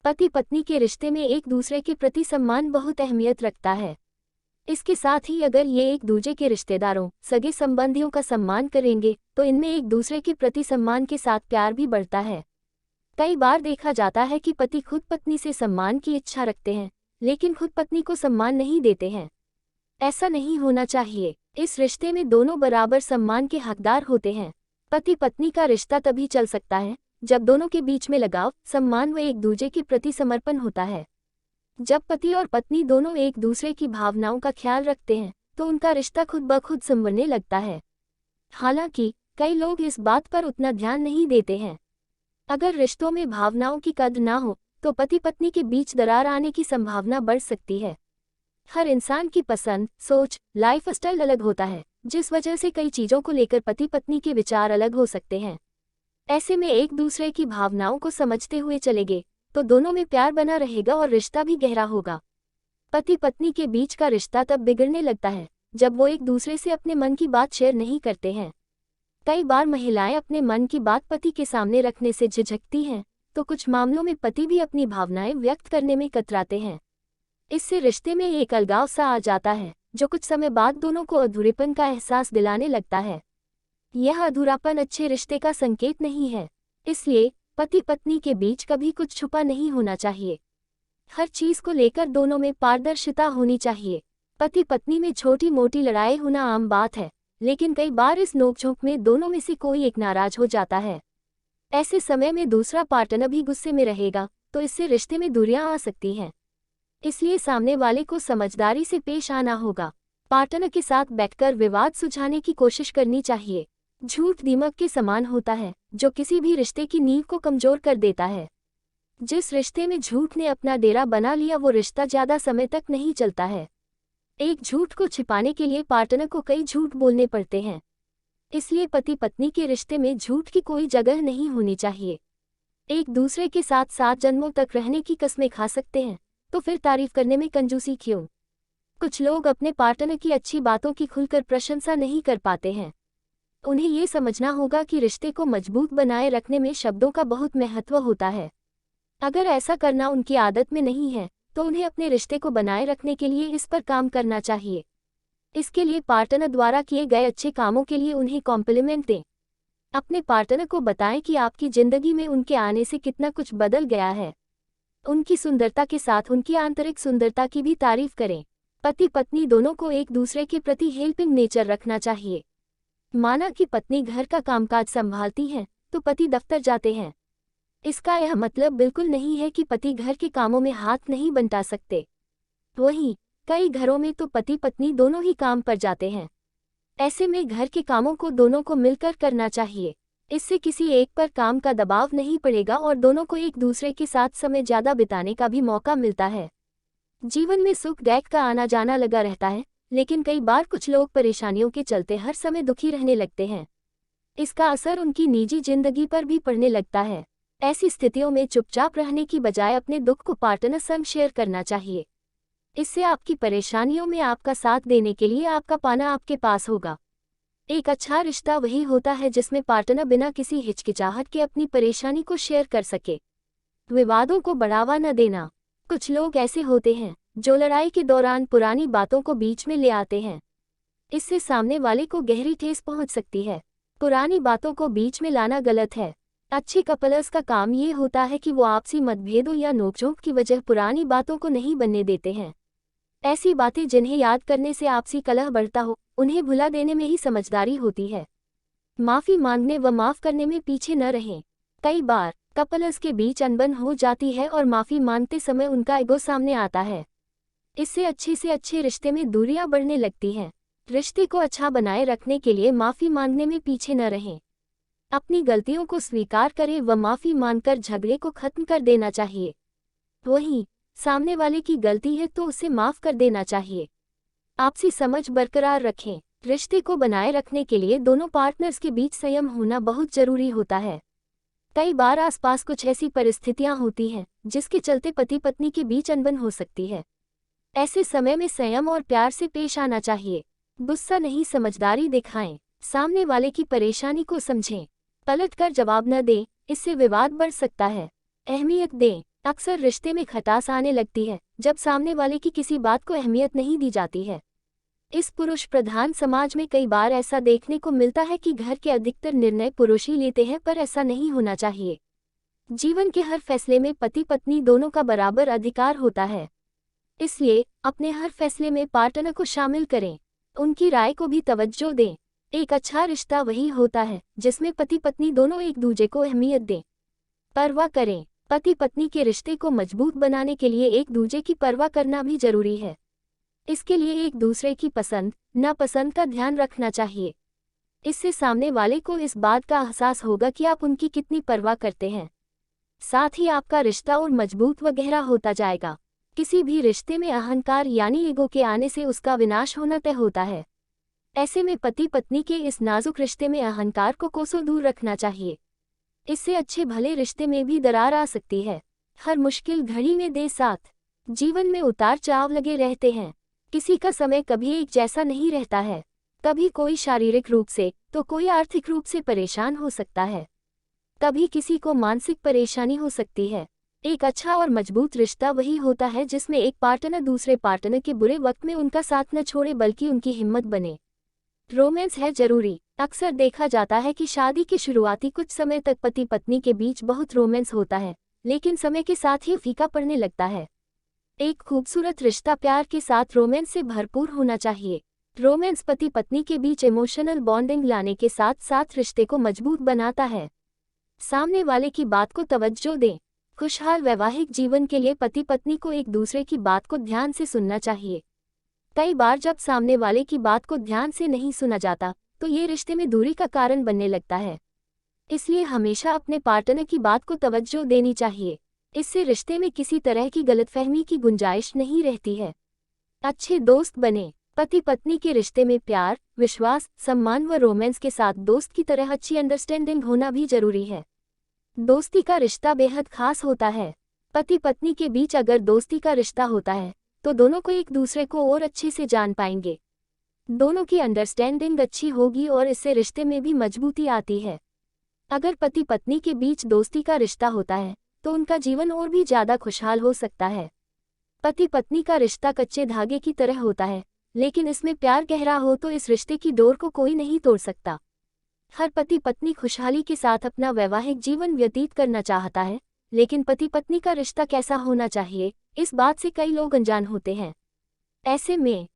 पति पत्नी के रिश्ते में एक दूसरे के प्रति सम्मान बहुत अहमियत रखता है। इसके साथ ही अगर ये एक दूसरे के रिश्तेदारों, सगे संबंधियों का सम्मान करेंगे तो इनमें एक दूसरे के प्रति सम्मान के साथ प्यार भी बढ़ता है। कई बार देखा जाता है कि पति खुद पत्नी से सम्मान की इच्छा रखते हैं, लेकिन खुद पत्नी को सम्मान नहीं देते हैं। ऐसा नहीं होना चाहिए। इस रिश्ते में दोनों बराबर सम्मान के हकदार होते हैं। पति पत्नी का रिश्ता तभी चल सकता है जब दोनों के बीच में लगाव, सम्मान व एक दूसरे के प्रति समर्पण होता है। जब पति और पत्नी दोनों एक दूसरे की भावनाओं का ख्याल रखते हैं तो उनका रिश्ता खुद ब खुद संवरने लगता है। हालांकि कई लोग इस बात पर उतना ध्यान नहीं देते हैं। अगर रिश्तों में भावनाओं की कद्र ना हो तो पति पत्नी के बीच दरार आने की संभावना बढ़ सकती है। हर इंसान की पसंद, सोच, लाइफस्टाइल अलग होता है, जिस वजह से कई चीज़ों को लेकर पति पत्नी के विचार अलग हो सकते हैं। ऐसे में एक दूसरे की भावनाओं को समझते हुए चलेंगे तो दोनों में प्यार बना रहेगा और रिश्ता भी गहरा होगा। पति पत्नी के बीच का रिश्ता तब बिगड़ने लगता है जब वो एक दूसरे से अपने मन की बात शेयर नहीं करते हैं। कई बार महिलाएं अपने मन की बात पति के सामने रखने से झिझकती हैं, तो कुछ मामलों में पति भी अपनी भावनाएं व्यक्त करने में कतराते हैं। इससे रिश्ते में एक अलगाव सा आ जाता है जो कुछ समय बाद दोनों को अधूरेपन का एहसास दिलाने लगता है। यह अधूरापन अच्छे रिश्ते का संकेत नहीं है। इसलिए पति पत्नी के बीच कभी कुछ छुपा नहीं होना चाहिए। हर चीज को लेकर दोनों में पारदर्शिता होनी चाहिए। पति पत्नी में छोटी मोटी लड़ाई होना आम बात है, लेकिन कई बार इस नोकझोंक में दोनों में से कोई एक नाराज हो जाता है। ऐसे समय में दूसरा पार्टनर भी गुस्से में रहेगा तो इससे रिश्ते में दूरियां आ सकती हैं। इसलिए सामने वाले को समझदारी से पेश आना होगा। पार्टनर के साथ बैठकर विवाद सुलझाने की कोशिश करनी चाहिए। झूठ दीमक के समान होता है जो किसी भी रिश्ते की नींव को कमजोर कर देता है। जिस रिश्ते में झूठ ने अपना डेरा बना लिया वो रिश्ता ज्यादा समय तक नहीं चलता है। एक झूठ को छिपाने के लिए पार्टनर को कई झूठ बोलने पड़ते हैं। इसलिए पति पत्नी के रिश्ते में झूठ की कोई जगह नहीं होनी चाहिए। एक दूसरे के साथ 7 जन्मों तक रहने की कस्में खा सकते हैं तो फिर तारीफ करने में कंजूसी क्यों? कुछ लोग अपने पार्टनर की अच्छी बातों की खुलकर प्रशंसा नहीं कर पाते हैं। उन्हें ये समझना होगा कि रिश्ते को मजबूत बनाए रखने में शब्दों का बहुत महत्व होता है। अगर ऐसा करना उनकी आदत में नहीं है तो उन्हें अपने रिश्ते को बनाए रखने के लिए इस पर काम करना चाहिए। इसके लिए पार्टनर द्वारा किए गए अच्छे कामों के लिए उन्हें कॉम्प्लीमेंट दें। अपने पार्टनर को बताएं कि आपकी जिंदगी में उनके आने से कितना कुछ बदल गया है। उनकी सुंदरता के साथ उनकी आंतरिक सुंदरता की भी तारीफ करें। पति पत्नी दोनों को एक दूसरे के प्रति हेल्पिंग नेचर रखना चाहिए। माना कि पत्नी घर का कामकाज संभालती हैं तो पति दफ्तर जाते हैं। इसका यह मतलब बिल्कुल नहीं है कि पति घर के कामों में हाथ नहीं बंटा सकते। वहीं कई घरों में तो पति पत्नी दोनों ही काम पर जाते हैं। ऐसे में घर के कामों को दोनों को मिलकर करना चाहिए। इससे किसी एक पर काम का दबाव नहीं पड़ेगा और दोनों को एक दूसरे के साथ समय ज़्यादा बिताने का भी मौका मिलता है। जीवन में सुख दुख का आना जाना लगा रहता है, लेकिन कई बार कुछ लोग परेशानियों के चलते हर समय दुखी रहने लगते हैं। इसका असर उनकी निजी जिंदगी पर भी पड़ने लगता है। ऐसी स्थितियों में चुपचाप रहने की बजाय अपने दुख को पार्टनर संग शेयर करना चाहिए। इससे आपकी परेशानियों में आपका साथ देने के लिए आपका पाना आपके पास होगा। एक अच्छा रिश्ता वही होता है जिसमें पार्टनर बिना किसी हिचकिचाहट के अपनी परेशानी को शेयर कर सके। विवादों को बढ़ावा न देना। कुछ लोग ऐसे होते हैं जो लड़ाई के दौरान पुरानी बातों को बीच में ले आते हैं। इससे सामने वाले को गहरी ठेस पहुंच सकती है। पुरानी बातों को बीच में लाना गलत है। अच्छे कपल्स का काम ये होता है कि वो आपसी मतभेदों या नोकझोंक की वजह पुरानी बातों को नहीं बनने देते हैं। ऐसी बातें जिन्हें याद करने से आपसी कलह बढ़ता हो, उन्हें भुला देने में ही समझदारी होती है। माफ़ी मांगने व माफ़ करने में पीछे न रहें। कई बार कपल्स के बीच अनबन हो जाती है और माफ़ी मांगते समय उनका ईगो सामने आता है। इससे अच्छे से अच्छे रिश्ते में दूरियां बढ़ने लगती हैं। रिश्ते को अच्छा बनाए रखने के लिए माफ़ी मांगने में पीछे न रहें। अपनी गलतियों को स्वीकार करें व माफ़ी मांगकर झगड़े को खत्म कर देना चाहिए। वहीं सामने वाले की गलती है तो उसे माफ़ कर देना चाहिए। आपसी समझ बरकरार रखें। रिश्ते को बनाए रखने के लिए दोनों पार्टनर्स के बीच संयम होना बहुत जरूरी होता है। कई बार आसपास कुछ ऐसी परिस्थितियां होती हैं जिसके चलते पति पत्नी के बीच अनबन हो सकती है। ऐसे समय में संयम और प्यार से पेश आना चाहिए। गुस्सा नहीं, समझदारी दिखाएं। सामने वाले की परेशानी को समझें। पलट कर जवाब न दें, इससे विवाद बढ़ सकता है। अहमियत दें। अक्सर रिश्ते में खटास आने लगती है जब सामने वाले की किसी बात को अहमियत नहीं दी जाती है। इस पुरुष प्रधान समाज में कई बार ऐसा देखने को मिलता है कि घर के अधिकतर निर्णय पुरुष ही लेते हैं, पर ऐसा नहीं होना चाहिए। जीवन के हर फैसले में पति पत्नी दोनों का बराबर अधिकार होता है। इसलिए अपने हर फैसले में पार्टनर को शामिल करें, उनकी राय को भी तवज्जो दें। एक अच्छा रिश्ता वही होता है जिसमें पति पत्नी दोनों एक दूसरे को अहमियत दें, परवाह करें। पति पत्नी के रिश्ते को मजबूत बनाने के लिए एक दूसरे की परवाह करना भी जरूरी है। इसके लिए एक दूसरे की पसंद नापसंद का ध्यान रखना चाहिए। इससे सामने वाले को इस बात का एहसास होगा कि आप उनकी कितनी परवाह करते हैं। साथ ही आपका रिश्ता और मजबूत व गहरा होता जाएगा। किसी भी रिश्ते में अहंकार यानी ईगो के आने से उसका विनाश होना तय होता है। ऐसे में पति पत्नी के इस नाजुक रिश्ते में अहंकार को कोसों दूर रखना चाहिए। इससे अच्छे भले रिश्ते में भी दरार आ सकती है। हर मुश्किल घड़ी में दे साथ। जीवन में उतार चढ़ाव लगे रहते हैं। किसी का समय कभी एक जैसा नहीं रहता है। कभी कोई शारीरिक रूप से तो कोई आर्थिक रूप से परेशान हो सकता है। कभी किसी को मानसिक परेशानी हो सकती है। एक अच्छा और मजबूत रिश्ता वही होता है जिसमें एक पार्टनर दूसरे पार्टनर के बुरे वक्त में उनका साथ न छोड़े बल्कि उनकी हिम्मत बने। रोमांस है जरूरी। अक्सर देखा जाता है कि शादी के शुरुआती कुछ समय तक पति पत्नी के बीच बहुत रोमांस होता है, लेकिन समय के साथ ही फीका पड़ने लगता है। एक खूबसूरत रिश्ता प्यार के साथ रोमांस से भरपूर होना चाहिए। रोमांस पति पत्नी के बीच इमोशनल बॉन्डिंग लाने के साथ साथ रिश्ते को मजबूत बनाता है। सामने वाले की बात को तवज्जो दें। खुशहाल वैवाहिक जीवन के लिए पति पत्नी को एक दूसरे की बात को ध्यान से सुनना चाहिए। कई बार जब सामने वाले की बात को ध्यान से नहीं सुना जाता तो ये रिश्ते में दूरी का कारण बनने लगता है। इसलिए हमेशा अपने पार्टनर की बात को तवज्जो देनी चाहिए। इससे रिश्ते में किसी तरह की गलतफहमी की गुंजाइश नहीं रहती है। अच्छे दोस्त बने। पति पत्नी के रिश्ते में प्यार, विश्वास, सम्मान व रोमांस के साथ दोस्त की तरह अच्छी अंडरस्टैंडिंग होना भी जरूरी है। दोस्ती का रिश्ता बेहद खास होता है। पति पत्नी के बीच अगर दोस्ती का रिश्ता होता है तो दोनों को एक दूसरे को और अच्छे से जान पाएंगे। दोनों की अंडरस्टैंडिंग अच्छी होगी और इससे रिश्ते में भी मजबूती आती है। अगर पति पत्नी के बीच दोस्ती का रिश्ता होता है तो उनका जीवन और भी ज़्यादा खुशहाल हो सकता है। पति पत्नी का रिश्ता कच्चे धागे की तरह होता है, लेकिन इसमें प्यार गहरा हो तो इस रिश्ते की डोर को कोई नहीं तोड़ सकता। हर पति पत्नी खुशहाली के साथ अपना वैवाहिक जीवन व्यतीत करना चाहता है, लेकिन पति पत्नी का रिश्ता कैसा होना चाहिए, इस बात से कई लोग अनजान होते हैं। ऐसे में